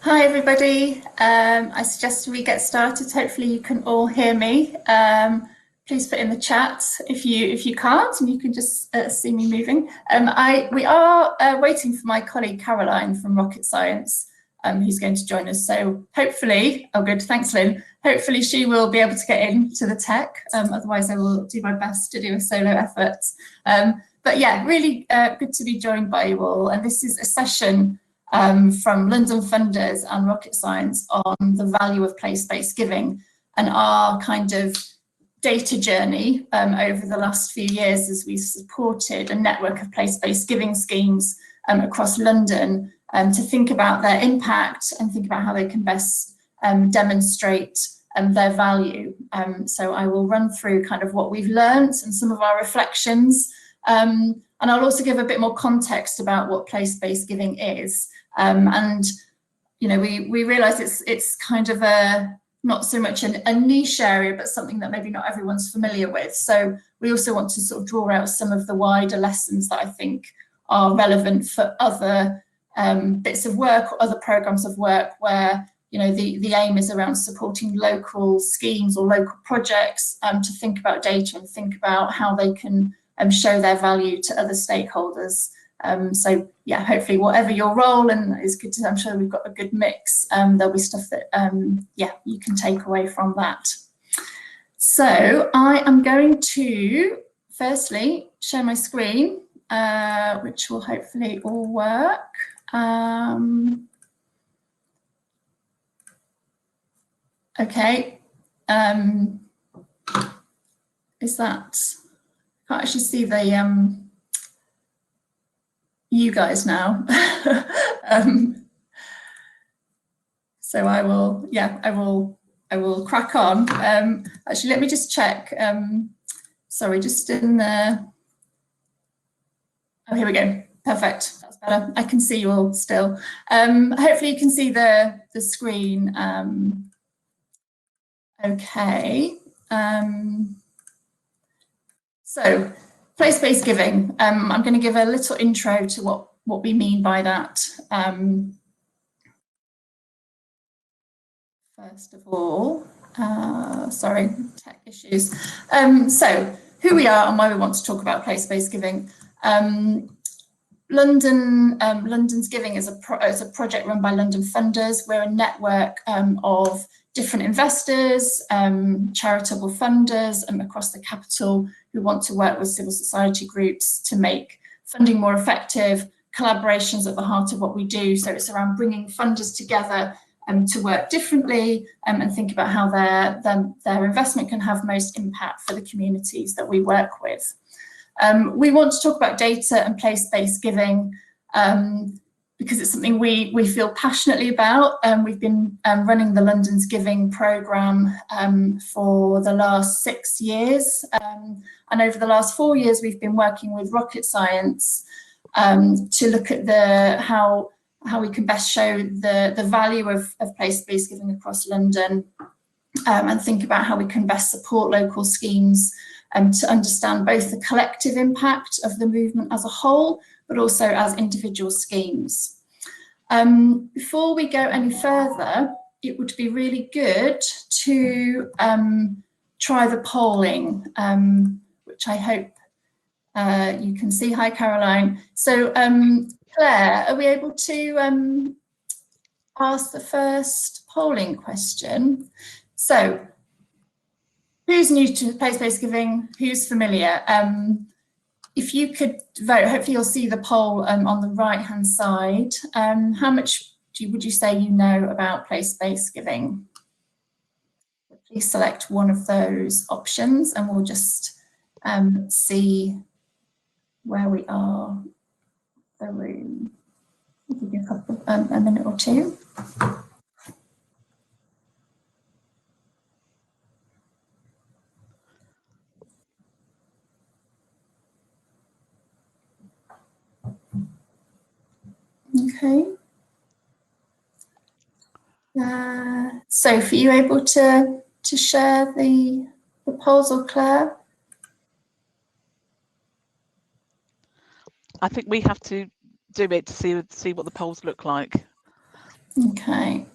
Hi everybody. I suggest we get started. Hopefully you can all hear me. Please put in the chat if you can't, and you can just see me moving. We are waiting for my colleague Caroline from Rocket Science, who's going to join us. So hopefully, oh good, thanks Lynn. Hopefully she will be able to get into the tech. Otherwise I will do my best to do a solo effort. But yeah, really good to be joined by you all. And this is a session from London Funders and Rocket Science on the value of place-based giving and our kind of data journey over the last few years as we've supported a network of place-based giving schemes across London to think about their impact and think about how they can best demonstrate their value. So I will run through kind of what we've learned and some of our reflections. And I'll also give a bit more context about what place-based giving is. And, you know, we realise it's kind of not so much a niche area, but something that maybe not everyone's familiar with. So we also want to sort of draw out some of the wider lessons that I think are relevant for other bits of work or other programmes of work where, you know, the aim is around supporting local schemes or local projects to think about data and think about how they can show their value to other stakeholders. So yeah, hopefully whatever your role, and it's good to, I'm sure we've got a good mix, there'll be stuff that yeah, you can take away from that. So I am going to firstly share my screen, which will hopefully all work. Okay, is that, I can't actually see the you guys now. So I will, yeah, I will crack on. Actually, let me just check. Sorry, just in the, oh, here we go. Perfect, that's better. I can see you all still. Hopefully you can see the screen. Okay. So place-based giving. I'm going to give a little intro to what we mean by that. First of all, sorry, tech issues. So who we are and why we want to talk about place-based giving. London's Giving is a project run by London Funders. We're a network of different investors, charitable funders across the capital who want to work with civil society groups to make funding more effective. Collaboration's at the heart of what we do. So it's around bringing funders together to work differently and think about how their investment can have most impact for the communities that we work with. We want to talk about data and place-based giving because it's something we feel passionately about. We've been running the London's Giving programme for the last 6 years. And over the last 4 years, we've been working with Rocket Science to look at how we can best show the value of place-based giving across London and think about how we can best support local schemes to understand both the collective impact of the movement as a whole, but also as individual schemes. Before we go any further, it would be really good to try the polling, which I hope you can see. Hi, Caroline. So Claire, are we able to ask the first polling question? So who's new to place-based giving? Who's familiar? If you could vote, hopefully you'll see the poll on the right-hand side. How much would you say you know about place-based giving? Please select one of those options and we'll just see where we are in the room. I'll give you a minute or two. Okay. Sophie, are you able to share the polls, or Claire? I think we have to do it to see what the polls look like. Okay.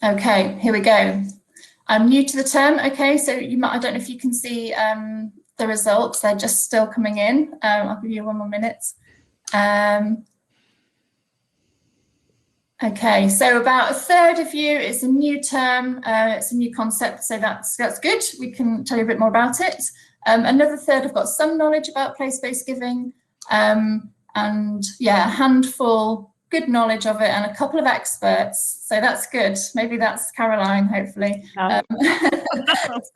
Okay, here we go. I'm new to the term. Okay, so you might, I don't know if you can see the results. They're just still coming in. I'll give you 1 more minute. Okay, so about a third of you, it's a new term, it's a new concept, so that's good. We can tell you a bit more about it. Another third have got some knowledge about place-based giving, and yeah, a handful, good knowledge of it, and a couple of experts, so that's good. Maybe that's Caroline, hopefully. Oh.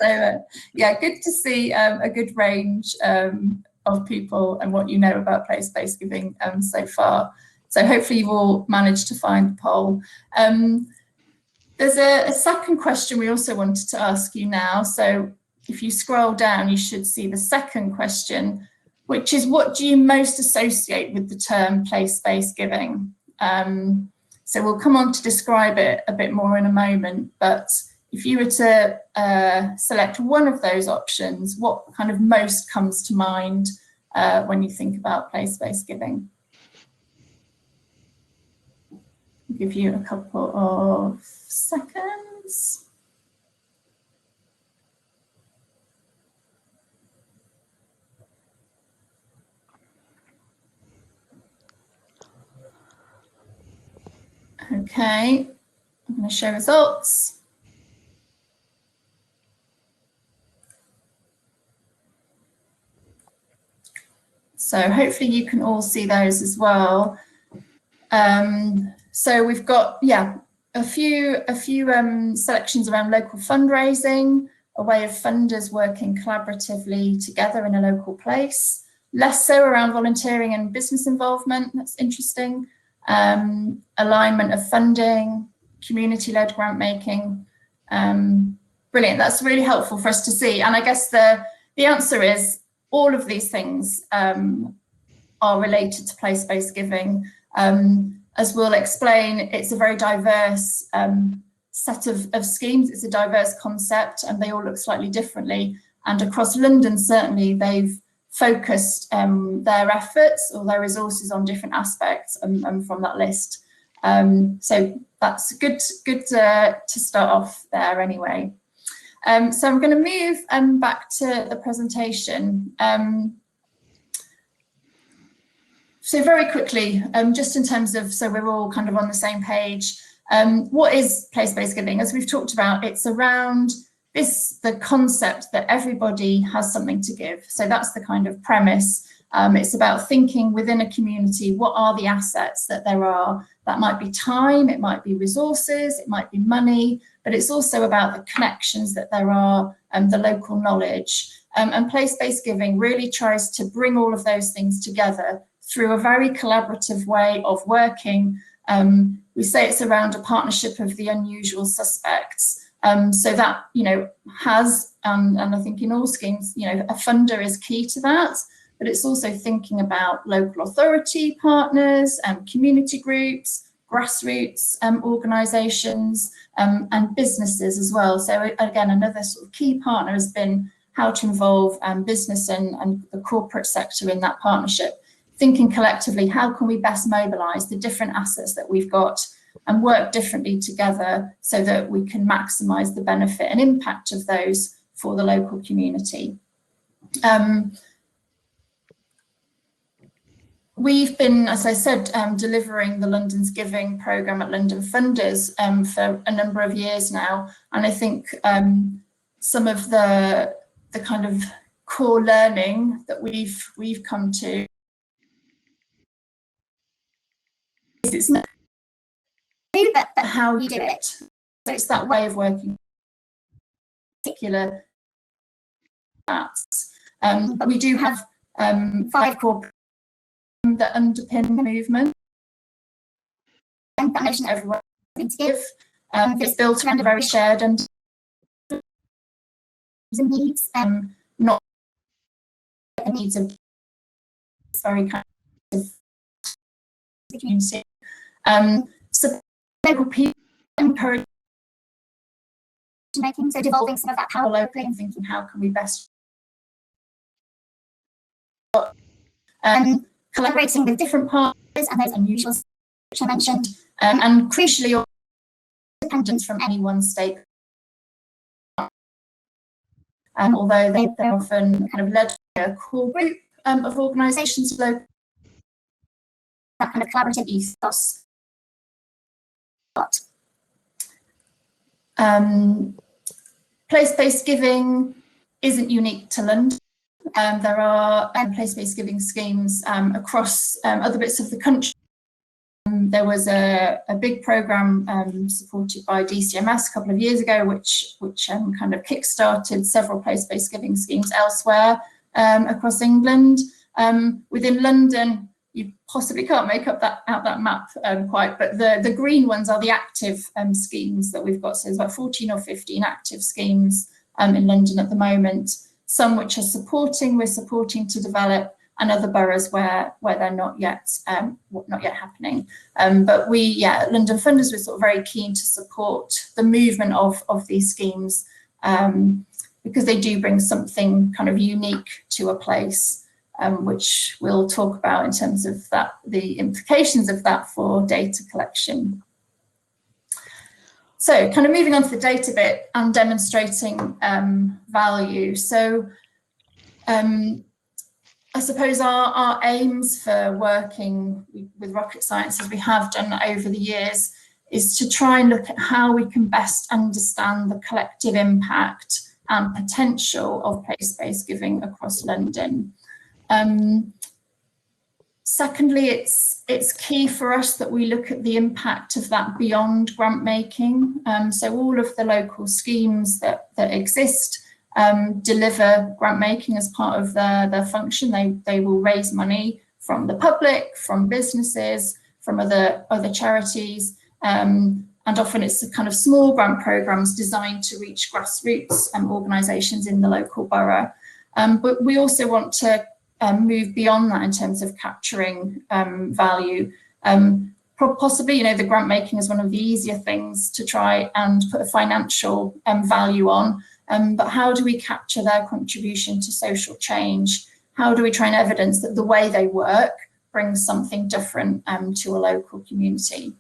So yeah, good to see a good range of people and what you know about place-based giving so far. So hopefully you've all managed to find the poll. There's a second question we also wanted to ask you now. So if you scroll down, you should see the second question, which is, what do you most associate with the term place-based giving? So we'll come on to describe it a bit more in a moment, but if you were to select one of those options, what kind of most comes to mind when you think about place-based giving? I'll give you a couple of seconds. Okay, I'm going to show results. So hopefully you can all see those as well. So we've got, yeah, a few selections around local fundraising, a way of funders working collaboratively together in a local place. Less so around volunteering and business involvement, that's interesting. Alignment of funding, community-led grant making. Brilliant, that's really helpful for us to see. And I guess the answer is all of these things are related to place-based giving. As we'll explain, it's a very diverse set of schemes. It's a diverse concept and they all look slightly differently. And across London, certainly, they've focused their efforts or their resources on different aspects from that list. So that's good to start off there anyway. So I'm going to move back to the presentation. So very quickly, just in terms of, so we're all kind of on the same page, what is place-based giving? As we've talked about, it's around the concept that everybody has something to give. So that's the kind of premise. It's about thinking within a community, what are the assets that there are? That might be time, it might be resources, it might be money, but it's also about the connections that there are and the local knowledge. And place-based giving really tries to bring all of those things together through a very collaborative way of working. We say it's around a partnership of the unusual suspects. So that, you know, has, and I think in all schemes, you know, a funder is key to that, but it's also thinking about local authority partners and community groups, grassroots organisations and businesses as well. So again, another sort of key partner has been how to involve business and the corporate sector in that partnership. Thinking collectively, how can we best mobilise the different assets that we've got and work differently together so that we can maximise the benefit and impact of those for the local community. We've been, as I said, delivering the London's Giving programme at London Funders for a number of years now, and I think some of the kind of core learning that we've come to is it's not but how you do it. So it's that way of working, particular but we do have 5 core that underpin the movement. And that notion that everyone needs to give is built around a very shared and needs, not the needs of very kind of the community. So local people encourage making, so devolving some of that power locally and thinking how can we best collaborating with different partners and those unusual which I mentioned, and crucially, independence from any one stake. Although they're often kind of led by a core group of organisations, that kind of collaborative ethos. Place-based giving isn't unique to London. There are place-based giving schemes across other bits of the country. There was a big programme supported by DCMS a couple of years ago, which kind of kick-started several place-based giving schemes elsewhere across England. Within London, you possibly can't make up that map quite, but the green ones are the active schemes that we've got. So there's about 14 or 15 active schemes in London at the moment. Some which are we're supporting to develop, and other boroughs where they're not yet happening. But London Funders, we're sort of very keen to support the movement of these schemes because they do bring something kind of unique to a place, which we'll talk about in terms of the implications of that for data collection. So kind of moving on to the data bit and demonstrating value. So I suppose our aims for working with rocket science, as we have done over the years, is to try and look at how we can best understand the collective impact and potential of place-based giving across London. Secondly, it's key for us that we look at the impact of that beyond grant making. So all of the local schemes that exist deliver grant making as part of their function. They will raise money from the public, from businesses, from other charities, and often it's a kind of small grant programs designed to reach grassroots organisations in the local borough. But we also want to move beyond that in terms of capturing value. Possibly, the grant making is one of the easier things to try and put a financial value on. But how do we capture their contribution to social change? How do we try and evidence that the way they work brings something different to a local community?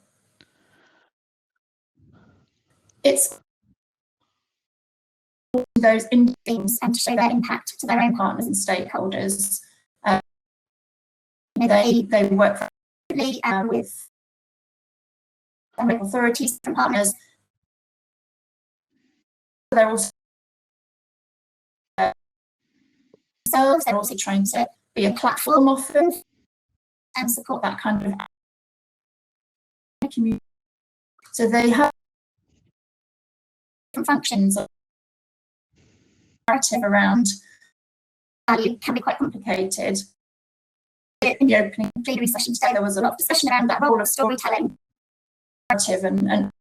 It's those in themes and to show their impact to their own partners and stakeholders. They work with authorities and partners. They're also they're also trying to be a platform often and support that kind of community. So they have different functions of narrative around value can be quite complicated. In the opening plenary session today, there was a lot of discussion around that role of storytelling, narrative, and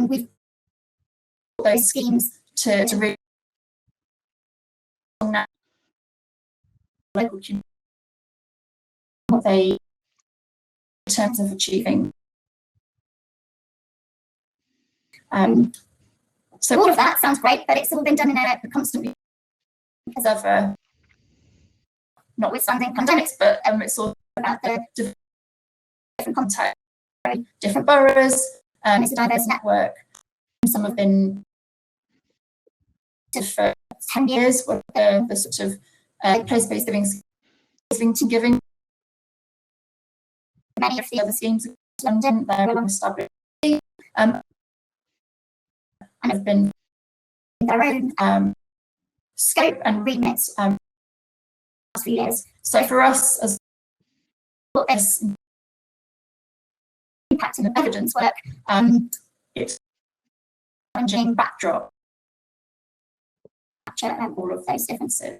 we've got those schemes to really local community what they in terms of achieving. So all of that sounds great, but it's all been done in a constant because of notwithstanding pandemics, but it's all about the different context, different boroughs. It's a diverse network. Some have been for 10 years, what the sort of place-based giving. Many of the other schemes in London, they're well established and have been in their own scope and remit last few years. So for us, as this impact and evidence work, it's a challenging backdrop to capture all of those differences.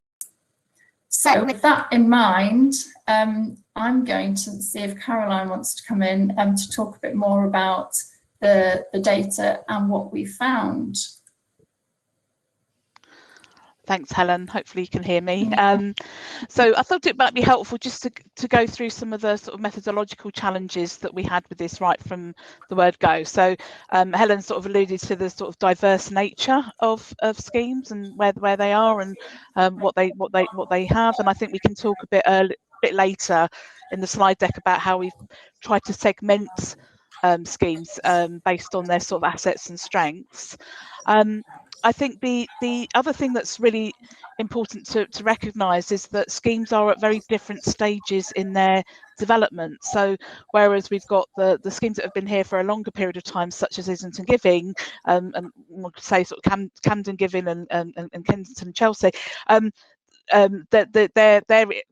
So with that in mind, I'm going to see if Caroline wants to come in to talk a bit more about the data and what we found. Thanks, Helen. Hopefully you can hear me. So I thought it might be helpful just to go through some of the sort of methodological challenges that we had with this right from the word go. So Helen sort of alluded to the sort of diverse nature of schemes and where they are and what they have. And I think we can talk a bit bit later in the slide deck about how we've tried to segment schemes based on their sort of assets and strengths. I think the other thing that's really important to recognise is that schemes are at very different stages in their development. So whereas we've got the schemes that have been here for a longer period of time, such as Islington Giving, and one could say sort of Camden Giving and Kensington and Chelsea,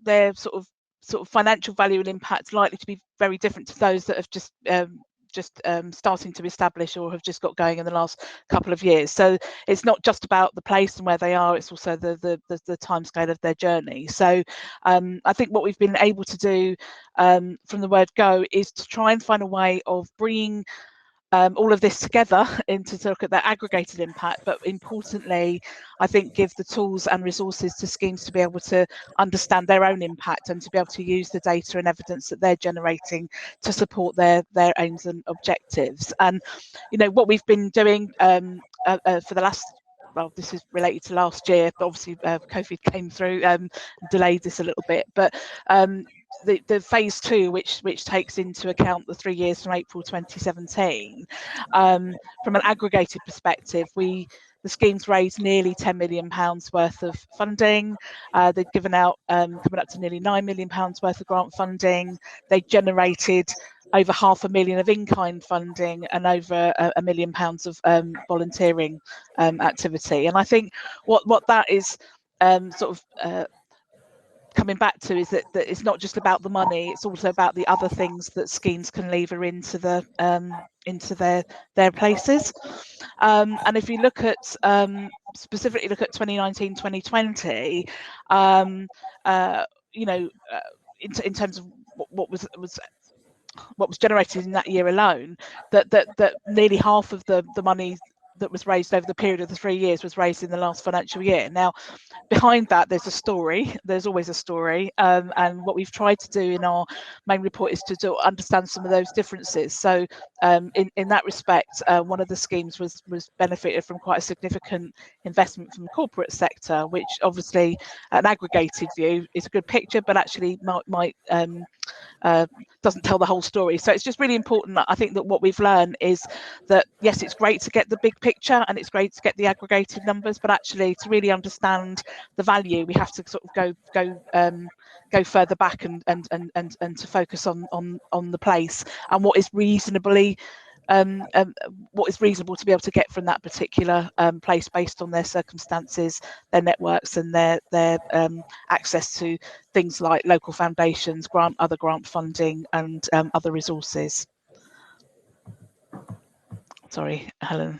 their sort of financial value and impact likely to be very different to those that have just starting to establish or have just got going in the last couple of years. So it's not just about the place and where they are, it's also the timescale of their journey. So I think what we've been able to do from the word go is to try and find a way of bringing all of this together to look at their aggregated impact, but importantly, I think give the tools and resources to schemes to be able to understand their own impact and to be able to use the data and evidence that they're generating to support their aims and objectives. And you know what we've been doing for the last, well, this is related to last year, but obviously COVID came through and delayed this a little bit, but the phase 2, which takes into account the 3 years from April 2017, from an aggregated perspective, the schemes raised nearly £10 million worth of funding. They've given out coming up to nearly £9 million worth of grant funding. They generated over £500,000 of in-kind funding and over £1 million of volunteering activity. And I think what that is sort of coming back to is that it's not just about the money, it's also about the other things that schemes can lever into their places. And if you look at specifically look at 2019-2020, you know, in terms of what was generated in that year alone, that nearly half of the money that was raised over the period of the 3 years was raised in the last financial year. Now, behind that, there's a story. There's always a story, and what we've tried to do in our main report is to understand some of those differences. So, in that respect, one of the schemes was benefited from quite a significant investment from the corporate sector, which obviously, an aggregated view is a good picture, but actually might doesn't tell the whole story. So it's just really important, I think, that what we've learned is that yes, it's great to get the big picture and it's great to get the aggregated numbers, but actually to really understand the value, we have to sort of go further back and to focus on the place and what is reasonably what is reasonable to be able to get from that particular place based on their circumstances, their networks, and their access to things like local foundations, other grant funding, and other resources. Sorry, Helen.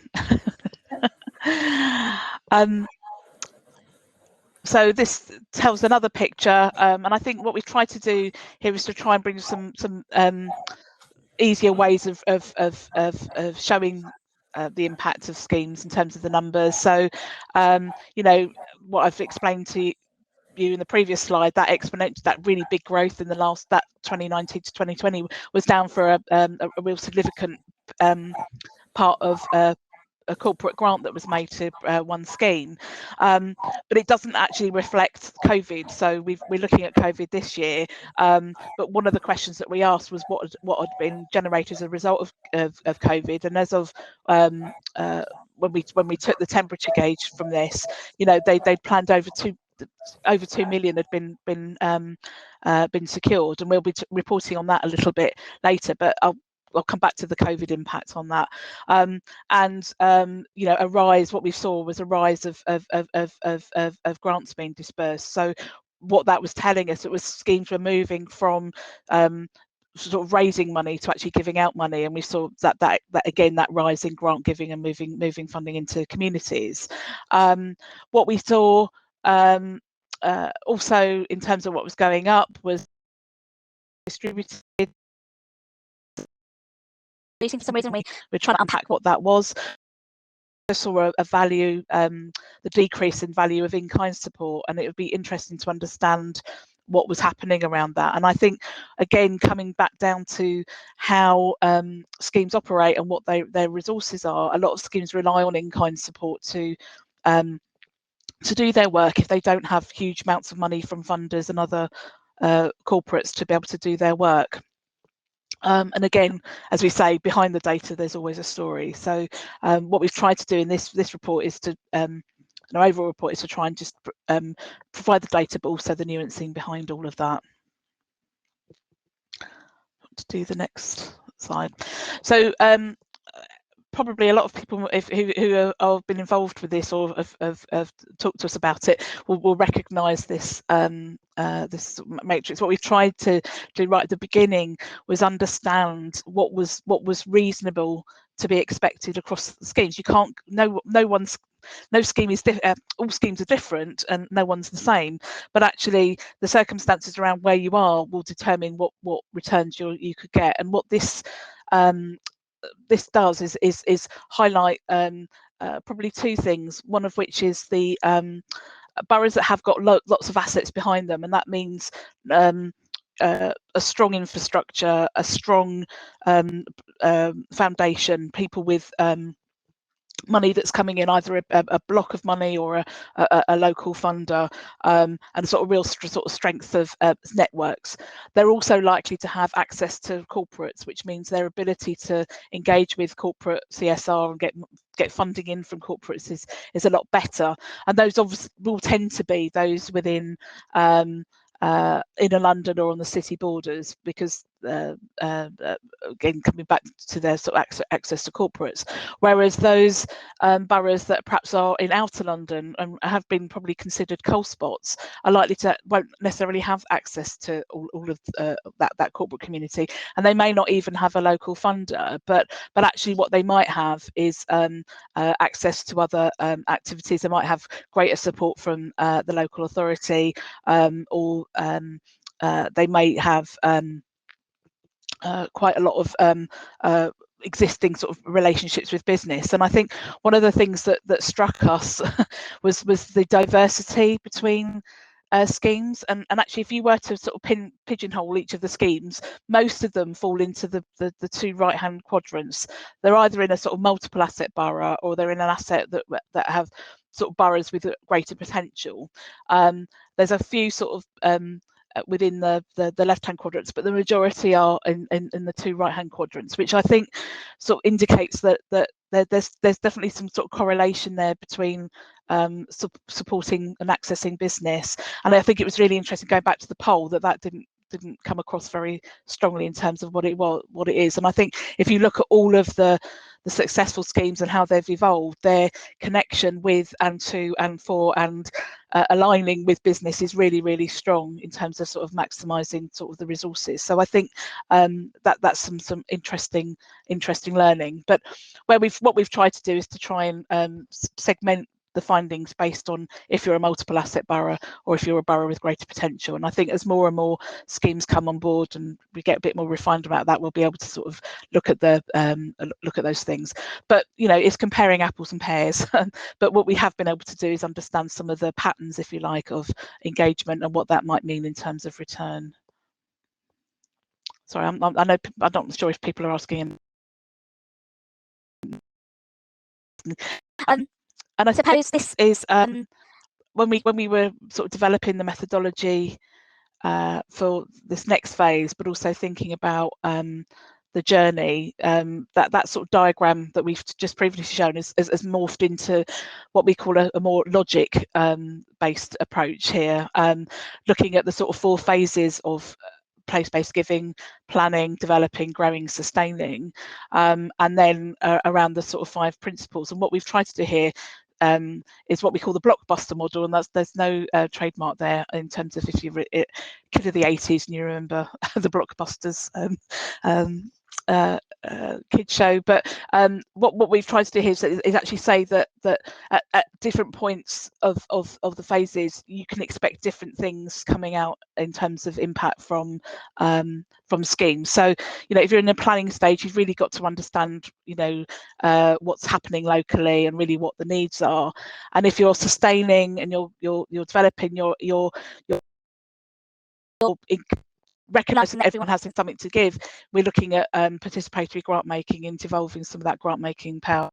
So this tells another picture, and I think what we've tried to do here is to try and bring some easier ways of showing the impact of schemes in terms of the numbers. So, you know, what I've explained to you in the previous slide, that exponential, that really big growth in the last, that 2019 to 2020 was down for a real significant part of a corporate grant that was made to one scheme, but it doesn't actually reflect COVID. So we're looking at COVID this year, but one of the questions that we asked was what had been generated as a result of COVID, and as of when we took the temperature gauge from this, you know, they'd planned over 2 million had been secured, and we'll be reporting on that a little bit later, but I'll come back to the COVID impact on that. You know, what we saw was a rise of grants being dispersed. So what that was telling us, it was schemes were moving from sort of raising money to actually giving out money, and we saw that again, that rise in grant giving and moving funding into communities. What we saw also in terms of what was going up was distributed. For some reason, we're trying to unpack what that was. I saw a value, the decrease in value of in-kind support, and it would be interesting to understand what was happening around that. And I think, again, coming back down to how schemes operate and what their resources are, a lot of schemes rely on in-kind support to do their work if they don't have huge amounts of money from funders and other corporates to be able to do their work. And again, as we say, behind the data, there's always a story. So what we've tried to do in this report is to, our overall report is to try and just provide the data, but also the nuancing behind all of that. To do the next slide. So probably a lot of people who have been involved with this or have talked to us about it will recognise this this matrix. What we've tried to do right at the beginning was understand what was reasonable to be expected across the schemes. You can't, no scheme is all schemes are different and no one's the same, but actually the circumstances around where you are will determine what returns you could get. And what this this does is highlight probably two things, one of which is the boroughs that have got lots of assets behind them, and that means a strong infrastructure, a strong foundation, people with money that's coming in, either a block of money or a local funder, and a sort of real sort of strength of networks. They're also likely to have access to corporates, which means their ability to engage with corporate CSR and get funding in from corporates is a lot better. And those obviously will tend to be those within inner London or on the city borders, because again, coming back to their sort of access to corporates, whereas those boroughs that perhaps are in outer London and have been probably considered coal spots are likely to won't necessarily have access to all of that corporate community, and they may not even have a local funder, but actually what they might have is access to other activities. They might have greater support from the local authority, or they may have quite a lot of existing sort of relationships with business. And I think one of the things that struck us was the diversity between schemes, and actually if you were to sort of pigeonhole each of the schemes, most of them fall into the two right hand quadrants. They're either in a sort of multiple asset borough, or they're in an asset that have sort of boroughs with greater potential. There's a few sort of within the left-hand quadrants, but the majority are in the two right-hand quadrants, which I think sort of indicates that there's definitely some sort of correlation there between supporting and accessing business. And I think it was really interesting going back to the poll that didn't come across very strongly in terms of what it is. And I think if you look at all of the successful schemes and how they've evolved, their connection with and to and for and aligning with business is really, really strong in terms of sort of maximising sort of the resources. So I think that's some interesting learning. But what we've tried to do is to try and segment the findings based on if you're a multiple asset borough or if you're a borough with greater potential. And I think as more and more schemes come on board and we get a bit more refined about that, we'll be able to sort of look at those things. But you know, it's comparing apples and pears. But what we have been able to do is understand some of the patterns, if you like, of engagement and what that might mean in terms of return. Sorry, I'm not sure if people are asking. And I suppose this is when we were sort of developing the methodology for this next phase, but also thinking about the journey, that sort of diagram that we've just previously shown has morphed into what we call a more logic based approach here, looking at the sort of 4 phases of place-based giving: planning, developing, growing, sustaining, and then around the sort of 5 principles. And what we've tried to do here is what we call the blockbuster model, and there's no trademark there in terms of if you're a kid of the 80s and you remember the Blockbusters kid show. But what we've tried to do here is actually say that at different points of the phases you can expect different things coming out in terms of impact from schemes. So you know, if you're in the planning stage, you've really got to understand, you know, what's happening locally and really what the needs are. And if you're sustaining and you're developing, you're recognising that everyone has something to give, we're looking at participatory grant making and devolving some of that grant making power.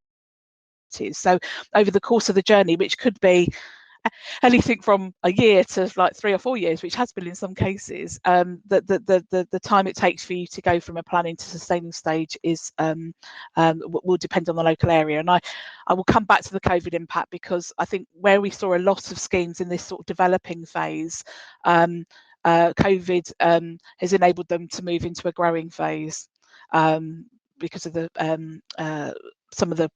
So over the course of the journey, which could be anything from a year to like 3 or 4 years, which has been in some cases, the time it takes for you to go from a planning to sustaining stage is will depend on the local area. And I will come back to the COVID impact, because I think where we saw a lot of schemes in this sort of developing phase, COVID has enabled them to move into a growing phase, because of the some of the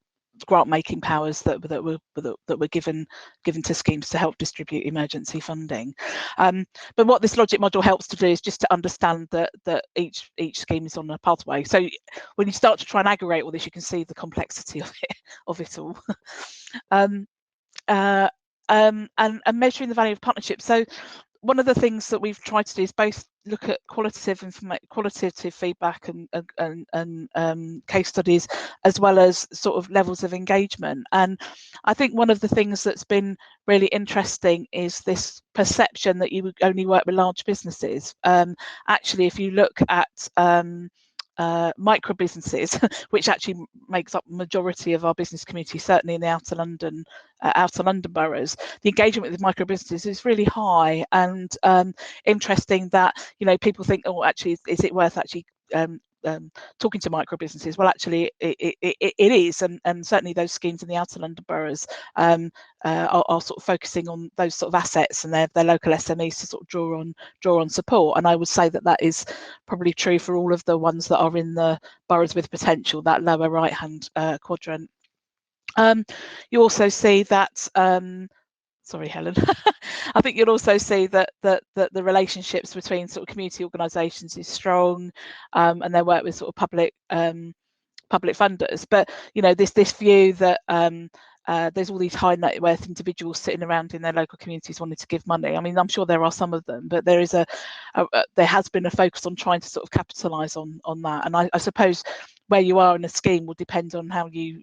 grant making powers that were given to schemes to help distribute emergency funding. But what this logic model helps to do is just to understand that each scheme is on a pathway. So when you start to try and aggregate all this, you can see the complexity of it all. And measuring the value of partnerships. So one of the things that we've tried to do is both look at qualitative feedback and case studies, as well as sort of levels of engagement. And I think one of the things that's been really interesting is this perception that you would only work with large businesses. Actually, if you look at micro businesses, which actually makes up the majority of our business community, certainly in the outer London boroughs, the engagement with micro businesses is really high. And interesting that, you know, people think, oh, actually, is it worth actually talking to micro businesses? Well, actually, it is, and certainly those schemes in the outer London boroughs are sort of focusing on those sort of assets and their local SMEs to sort of draw on support. And I would say that that is probably true for all of the ones that are in the boroughs with potential, that lower right hand quadrant. You also see that. Sorry, Helen. I think you'll also see that the relationships between sort of community organisations is strong, and their work with sort of public funders. But you know, this view that there's all these high net worth individuals sitting around in their local communities wanting to give money. I mean, I'm sure there are some of them, but there is there has been a focus on trying to sort of capitalise on that. And I suppose where you are in a scheme will depend on how you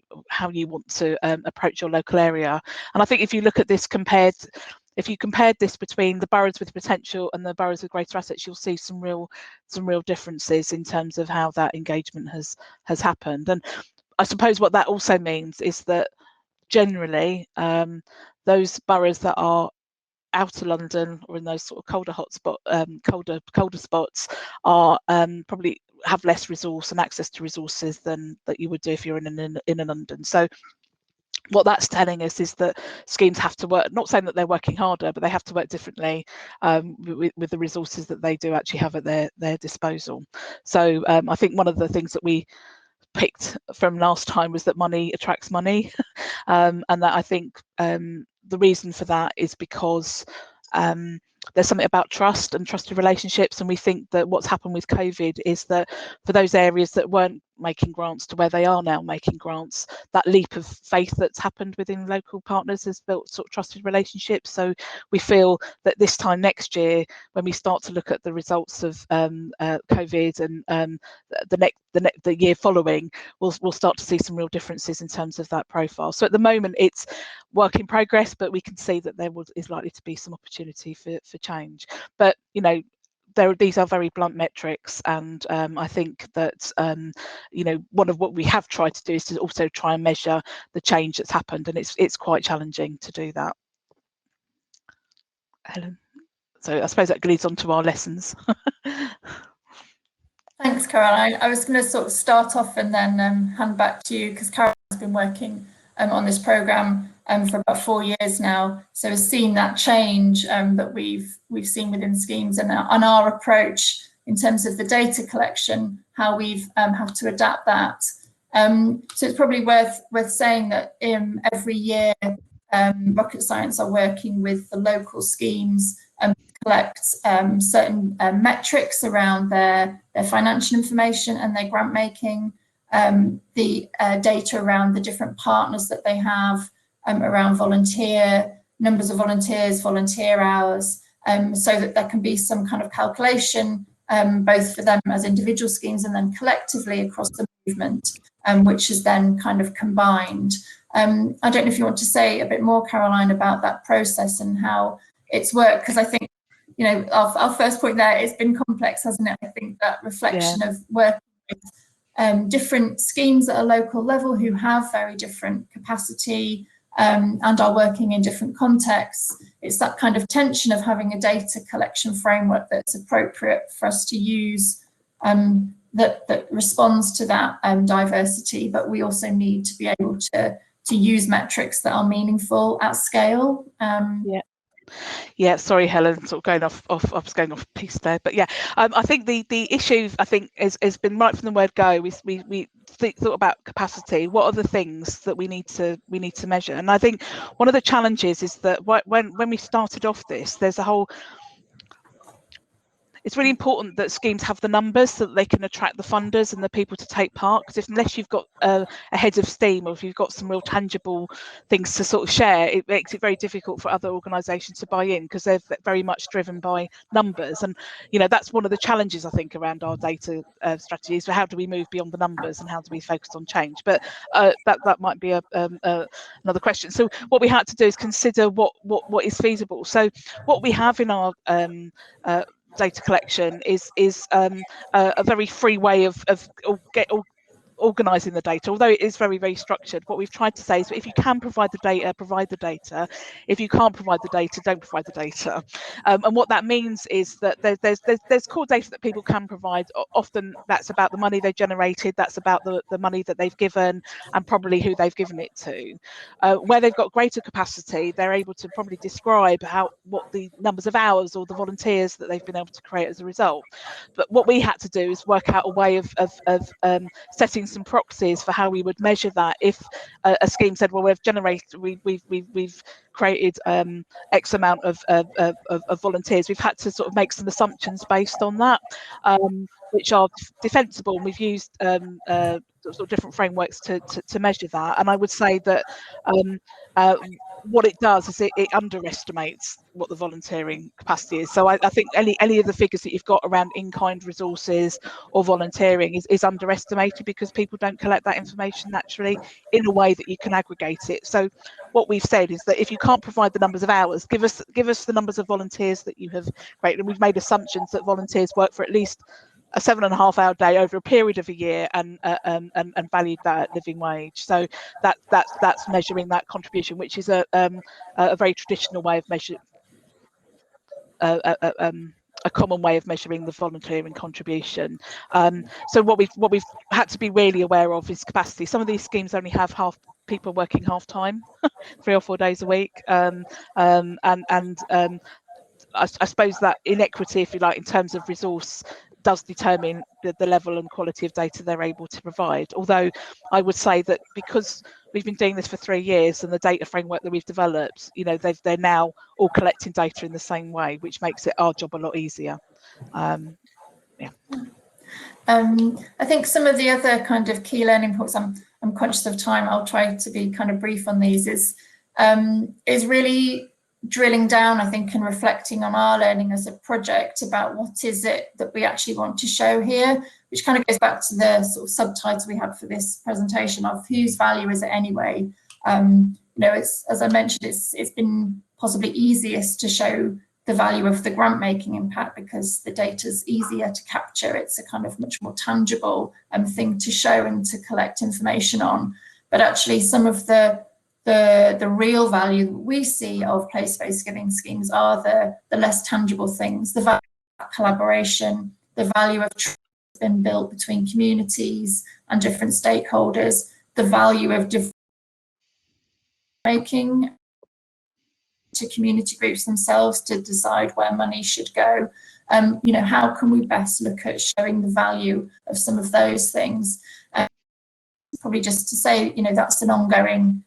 want to approach your local area. And I think if you look at this if you compared this between the boroughs with potential and the boroughs with greater assets, you'll see some real differences in terms of how that engagement has happened. And I suppose what that also means is that generally those boroughs that are outer London or in those sort of colder spots are probably have less resource and access to resources than that you would do if you're in London. So what that's telling us is that schemes have to work, not saying that they're working harder, but they have to work differently with the resources that they do actually have at their disposal. So I think one of the things that we picked from last time was that money attracts money, and that I think the reason for that is because there's something about trust and trusted relationships, and we think that what's happened with COVID is that for those areas that weren't making grants to where they are now making grants, that leap of faith that's happened within local partners has built sort of trusted relationships. So we feel that this time next year, when we start to look at the results of COVID and the year following, we'll start to see some real differences in terms of that profile. So at the moment it's work in progress, but we can see that there is likely to be some opportunity for change. But you know, these are very blunt metrics, and I think that you know, one of what we have tried to do is to also try and measure the change that's happened, and it's quite challenging to do that. Helen, so I suppose that leads on to our lessons. Thanks, Caroline. I was going to sort of start off and then hand back to you, because Caroline has been working on this programme for about 4 years now, so has seen that change that we've seen within schemes, and on our approach in terms of the data collection, how we've had to adapt that. So it's probably worth saying that every year Rocket Science are working with the local schemes to collect certain metrics around their financial information and their grant making, the data around the different partners that they have, around numbers of volunteers, volunteer hours, so that there can be some kind of calculation both for them as individual schemes and then collectively across the movement, which is then kind of combined. I don't know if you want to say a bit more, Caroline, about that process and how it's worked, because I think, you know, our first point there, it's been complex, hasn't it? I think that reflection of working with different schemes at a local level who have very different capacity, and are working in different contexts. It's that kind of tension of having a data collection framework that's appropriate for us to use, that responds to that diversity, but we also need to be able to use metrics that are meaningful at scale. Yeah, sorry, Helen, sort of going off I was going off piece there, but yeah, I think the issue, I think, has been right from the word go. We thought about capacity. What are the things that we need to measure? And I think one of the challenges is that when we started off this, there's a whole, it's really important that schemes have the numbers so that they can attract the funders and the people to take part, because unless you've got a head of steam, or if you've got some real tangible things to sort of share, it makes it very difficult for other organisations to buy in, because they're very much driven by numbers. And that's one of the challenges, I think, around our data strategies. So how do we move beyond the numbers, and how do we focus on change? But that might be another question. So what we had to do is consider what is feasible. So what we have in our data collection is a very free way of organising the data, although it is very, very structured. What we've tried to say is, if you can provide the data, provide the data. If you can't provide the data, don't provide the data. And what that means is that there's core data that people can provide. Often that's about the money they generated, that's about the money that they've given, and probably who they've given it to. Where they've got greater capacity, they're able to probably describe what the numbers of hours or the volunteers that they've been able to create as a result. But what we had to do is work out a way of setting some proxies for how we would measure that. If a scheme said, well, we've created X amount of volunteers, we've had to sort of make some assumptions based on that, which are defensible, and we've used sort of different frameworks to measure that. And I would say that what it does is it underestimates what the volunteering capacity is. So I think any of the figures that you've got around in-kind resources or volunteering is underestimated, because people don't collect that information naturally in a way that you can aggregate it. So what we've said is that if you can't provide the numbers of hours, give us the numbers of volunteers that you have created. And we've made assumptions that volunteers work for at least a 7.5-hour day over a period of a year, and valued that at living wage. So that's measuring that contribution, which is a very traditional way of measuring, a common way of measuring the volunteering contribution. So what we've had to be really aware of is capacity. Some of these schemes only have people working half time, 3 or 4 days a week, I suppose that inequity, if you like, in terms of resource, does determine the level and quality of data they're able to provide. Although I would say that because we've been doing this for 3 years, and the data framework that we've developed, they're now all collecting data in the same way, which makes it our job a lot easier. Yeah. I think some of the other kind of key learning points, I'm conscious of time, I'll try to be kind of brief on these, is really drilling down, I think, and reflecting on our learning as a project about what is it that we actually want to show here, which kind of goes back to the sort of subtitle we had for this presentation of whose value is it anyway. It's, as I mentioned, it's been possibly easiest to show the value of the grant making impact because the data is easier to capture. It's a kind of much more tangible thing to show and to collect information on. But actually, some of the real value that we see of place-based giving schemes are the less tangible things, the value of collaboration, the value of trust that's been built between communities and different stakeholders, the value of making to community groups themselves to decide where money should go. How can we best look at showing the value of some of those things? Probably just to say, that's an ongoing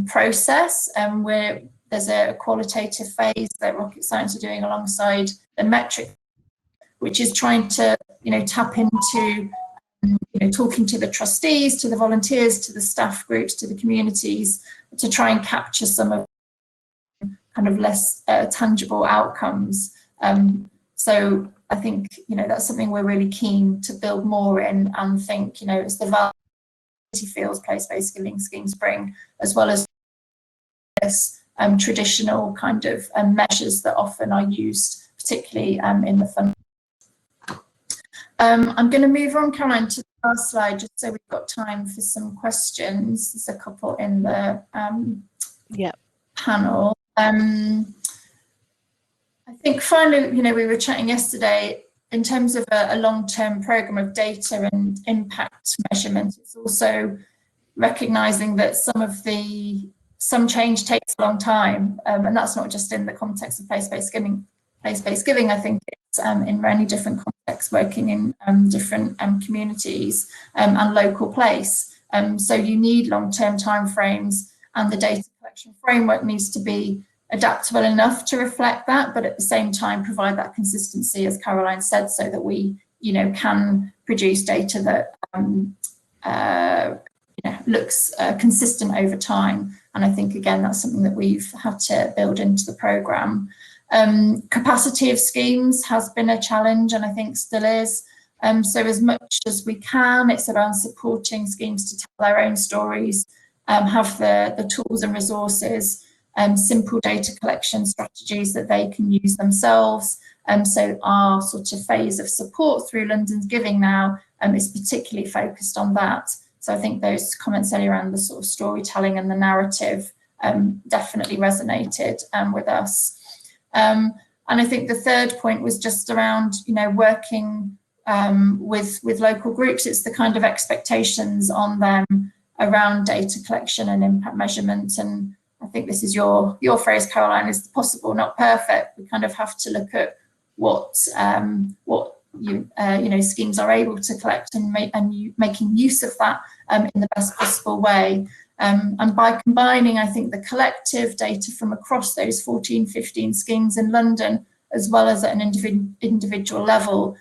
process, where there's a qualitative phase that Rocket Science are doing alongside the metric, which is trying to tap into talking to the trustees, to the volunteers, to the staff groups, to the communities, to try and capture some of kind of less tangible outcomes. So I think that's something we're really keen to build more in, and think it's the value feels place-based giving schemes bring, as well as this traditional kind of measures that often are used, particularly in the fund. I'm going to move on, Caroline, to the last slide, just so we've got time for some questions. There's a couple in the panel. I think finally, we were chatting yesterday in terms of a long-term program of data and impact measurement. It's also recognizing that some change takes a long time, and that's not just in the context of place-based giving. Place-based giving, I think, it's in many different contexts, working in different communities and local place. So you need long-term timeframes, and the data collection framework needs to be adaptable enough to reflect that, but at the same time provide that consistency, as Caroline said, so that we, can produce data that looks consistent over time. And I think, again, that's something that we've had to build into the programme. Capacity of schemes has been a challenge, and I think still is. So as much as we can, it's around supporting schemes to tell their own stories, have the tools and resources, simple data collection strategies that they can use themselves. So our sort of phase of support through London's Giving now is particularly focused on that. So I think those comments earlier around the sort of storytelling and the narrative definitely resonated with us. And I think the third point was just around, working with local groups. It's the kind of expectations on them around data collection and impact measurement. And I think this is your phrase, Caroline, is possible, not perfect. We kind of have to look at what schemes are able to collect and making use of that in the best possible way. And by combining, I think, the collective data from across those 14, 15 schemes in London, as well as at an individual level,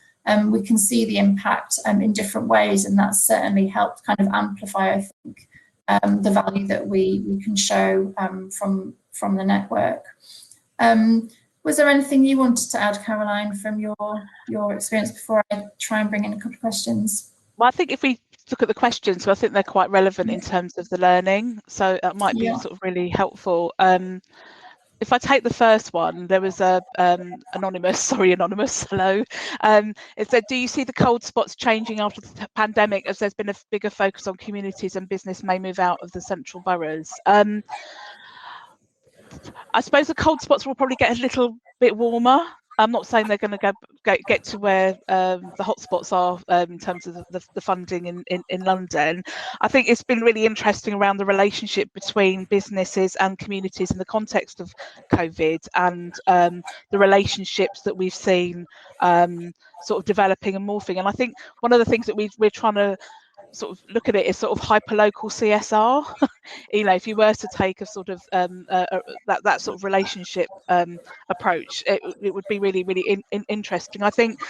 we can see the impact in different ways, and that's certainly helped kind of amplify, I think, the value that we can show from the network. Was there anything you wanted to add, Caroline, from your experience before I try and bring in a couple of questions? Well, I think if we look at the questions, I think they're quite relevant in terms of the learning, so that might be sort of really helpful. If I take the first one, there was a anonymous, hello. It said, do you see the cold spots changing after the pandemic, as there's been a bigger focus on communities and business may move out of the central boroughs? I suppose the cold spots will probably get a little bit warmer. I'm not saying they're going to get to where the hotspots are in terms of the funding in London. I think it's been really interesting around the relationship between businesses and communities in the context of COVID, and the relationships that we've seen sort of developing and morphing. And I think one of the things that we're trying to sort of look at it is sort of hyperlocal CSR. If you were to take a sort of that sort of relationship approach, it would be really, really interesting. I think,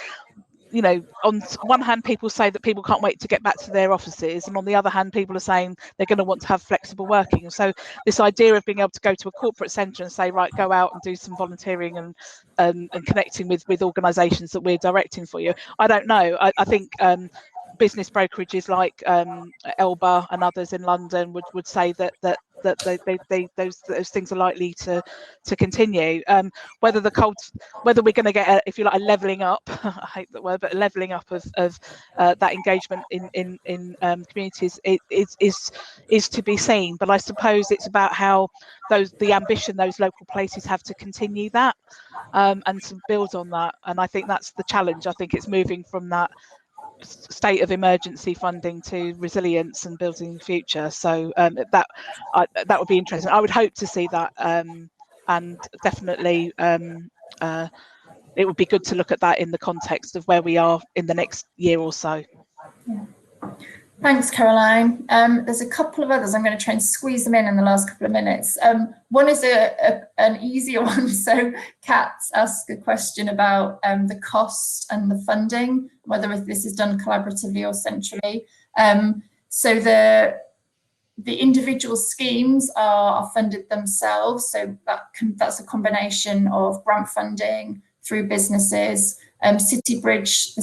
on one hand, people say that people can't wait to get back to their offices, and on the other hand, people are saying they're going to want to have flexible working. And so this idea of being able to go to a corporate centre and say, right, go out and do some volunteering and connecting with organisations that we're directing for you, I don't know. I think business brokerages like Elba and others in London would say that those things are likely to continue. Whether we're going to get if you like a levelling up, I hate that word, but a levelling up of that engagement in communities is to be seen. But I suppose it's about how the ambition those local places have to continue that and to build on that. And I think that's the challenge. I think it's moving from that state of emergency funding to resilience and building the future. So that would be interesting. I would hope to see that, and definitely it would be good to look at that in the context of where we are in the next year or so. Yeah. Thanks, Caroline. There's a couple of others. I'm going to try and squeeze them in the last couple of minutes. One is an easier one. So Kat asked a question about the cost and the funding, whether this is done collaboratively or centrally. So the individual schemes are funded themselves. So that's a combination of grant funding through businesses. The City Bridge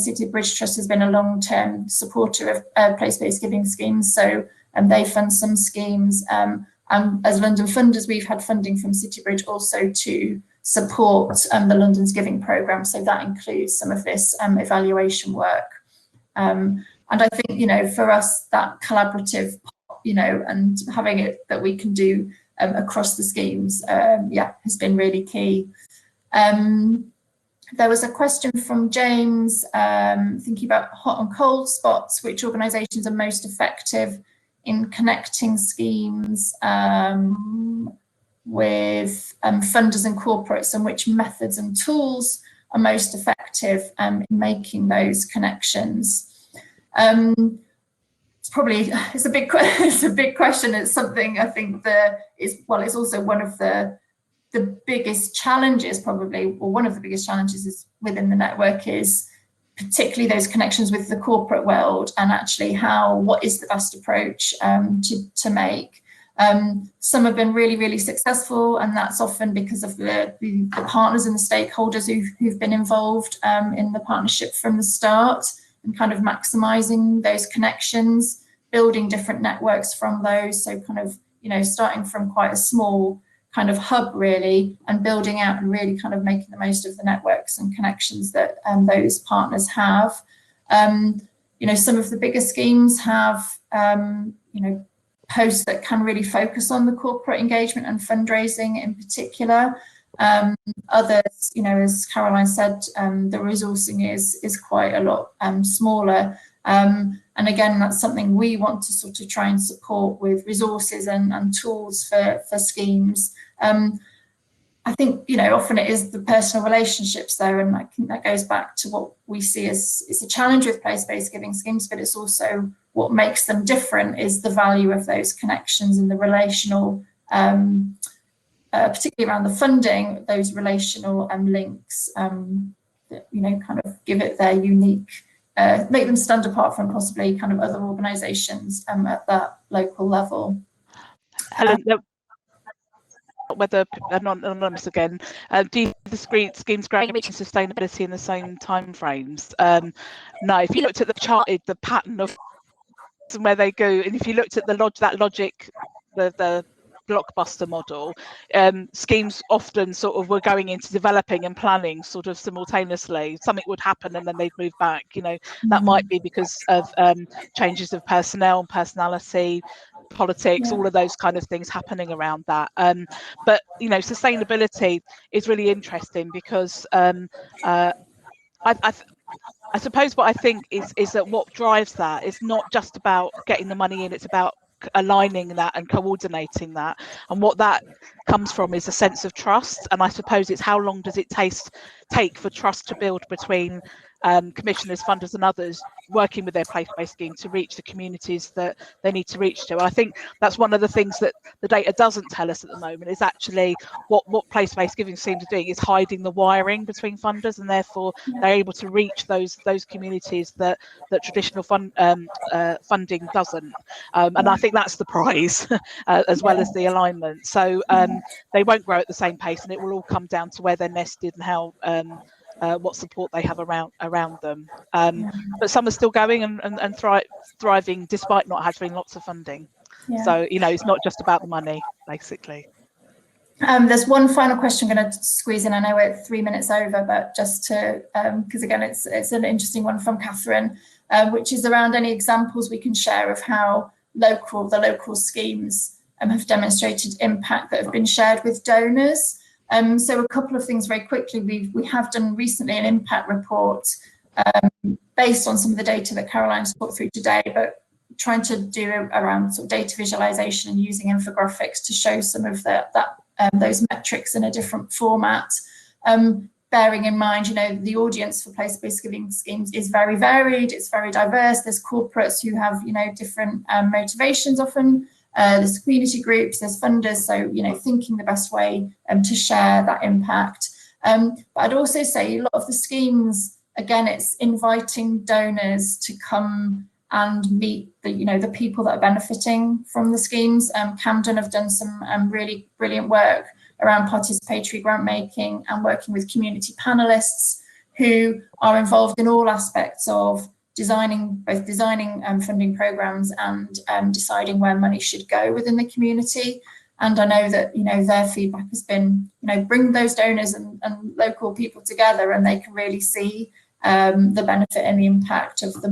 Trust has been a long-term supporter of place-based giving schemes, so they fund some schemes. And as London Funders, we've had funding from City Bridge also to support the London's Giving programme, so that includes some of this evaluation work. And I think, for us, that collaborative, and having it that we can do across the schemes, has been really key. There was a question from James, thinking about hot and cold spots, which organisations are most effective in connecting schemes with funders and corporates, and which methods and tools are most effective in making those connections. It's a big question. It's something I think it's also one of the biggest challenges, probably, or one of the biggest challenges is within the network, is particularly those connections with the corporate world, and actually what is the best approach to make. Some have been really, really successful, and that's often because of the partners and the stakeholders who've been involved in the partnership from the start, and kind of maximising those connections, building different networks from those. So kind of, starting from quite a small kind of hub really, and building out and really kind of making the most of the networks and connections that those partners have. Some of the bigger schemes have, posts that can really focus on the corporate engagement and fundraising in particular. Others, as Caroline said, the resourcing is quite a lot smaller. And again, that's something we want to sort of try and support with resources and tools for schemes. I think, often it is the personal relationships there, and I think that goes back to what we see as it's a challenge with place-based giving schemes, but it's also what makes them different is the value of those connections and the relational, particularly around the funding, those relational links that, kind of give it their unique, make them stand apart from possibly kind of other organisations at that local level. Helen, whether anonymous again, do you see the schemes growing and reaching sustainability in the same time frames? No, if you looked at the pattern of where they go, and if you looked at that logic, the blockbuster model, schemes often sort of were going into developing and planning sort of simultaneously. Something would happen and then they'd move back. That might be because of changes of personnel and personality, politics, all of those kind of things happening around that. But sustainability is really interesting because I suppose what I think is that what drives that is not just about getting the money in, it's about aligning that and coordinating that, and what that comes from is a sense of trust. And I suppose it's how long does it take for trust to build between commissioners, funders and others working with their place-based scheme to reach the communities that they need to reach to. And I think that's one of the things that the data doesn't tell us at the moment, is actually what place-based giving schemes are doing is hiding the wiring between funders, and therefore they're able to reach those communities that traditional funding doesn't. And I think that's the prize as well as the alignment. So they won't grow at the same pace, and it will all come down to where they're nested and how what support they have around them. But some are still going and thriving despite not having lots of funding. So it's not just about the money, basically. There's one final question I'm going to squeeze in. I know we're 3 minutes over, but just to, because again, it's an interesting one from Catherine, which is around any examples we can share of how the local schemes have demonstrated impact that have been shared with donors. So a couple of things very quickly. We have done recently an impact report based on some of the data that Caroline's talked through today, but trying to do around sort of data visualization and using infographics to show some of those metrics in a different format. Bearing in mind, the audience for place-based giving schemes is very varied, it's very diverse. There's corporates who have, different motivations often. There's community groups, there's funders, so thinking the best way to share that impact. But I'd also say a lot of the schemes, again, it's inviting donors to come and meet the people that are benefiting from the schemes. Camden have done some really brilliant work around participatory grant making and working with community panelists who are involved in all aspects of designing funding programs and deciding where money should go within the community. And I know that their feedback has been bring those donors and local people together, and they can really see the benefit and the impact of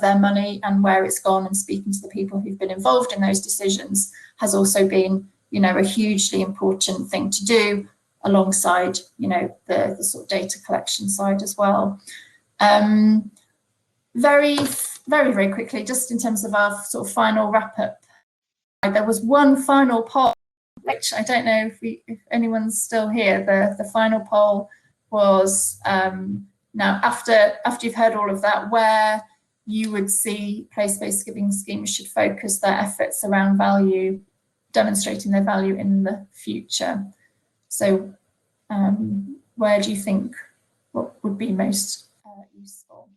their money and where it's gone. And speaking to the people who've been involved in those decisions has also been you know, a hugely important thing to do alongside, you know, the sort of data collection side as well. Very quickly, just in terms of our sort of final wrap up, there was one final poll, which I don't know if anyone's still here. The final poll was now after you've heard all of that, where you would see place-based giving schemes should focus their efforts around value, demonstrating their value in the future. So where do you think what would be most useful?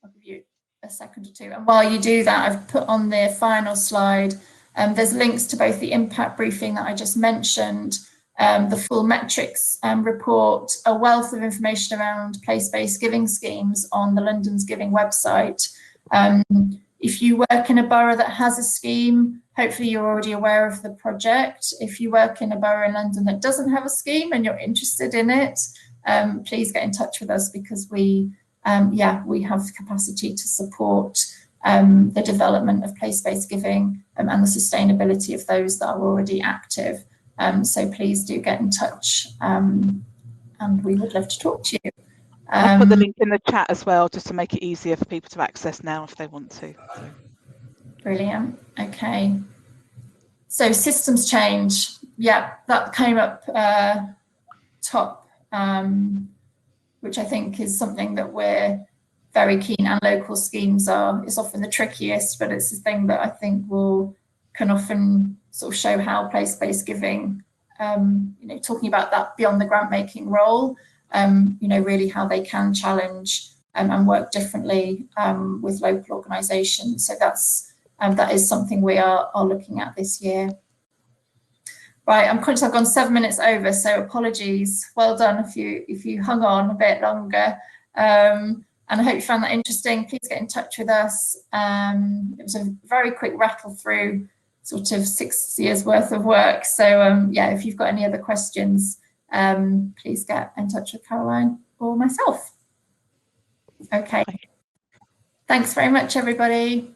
I'll give you a second or two. And while you do that, I've put on the final slide, there's links to both the impact briefing that I just mentioned, the full metrics report, a wealth of information around place-based giving schemes on the London's Giving website. If you work in a borough that has a scheme, hopefully you're already aware of the project. If you work in a borough in London that doesn't have a scheme and you're interested in it, please get in touch with us, because we have the capacity to support the development of place-based giving and the sustainability of those that are already active. So please do get in touch, and we would love to talk to you. I'll put the link in the chat as well, just to make it easier for people to access now if they want to. So. Brilliant. Okay. So systems change. Yeah, that came up top, which I think is something that we're very keen, and local schemes is often the trickiest, but it's a thing that I think can often sort of show how place-based giving, you know, talking about that beyond the grant making role, you know, really how they can challenge and work differently with local organisations. So that is something we are looking at this year. Right, I'm conscious I've gone 7 minutes over, so apologies. Well done if you hung on a bit longer. And I hope you found that interesting. Please get in touch with us. It was a very quick rattle through sort of 6 years worth of work. So yeah, if you've got any other questions, please get in touch with Caroline or myself. Okay. Thanks very much, everybody.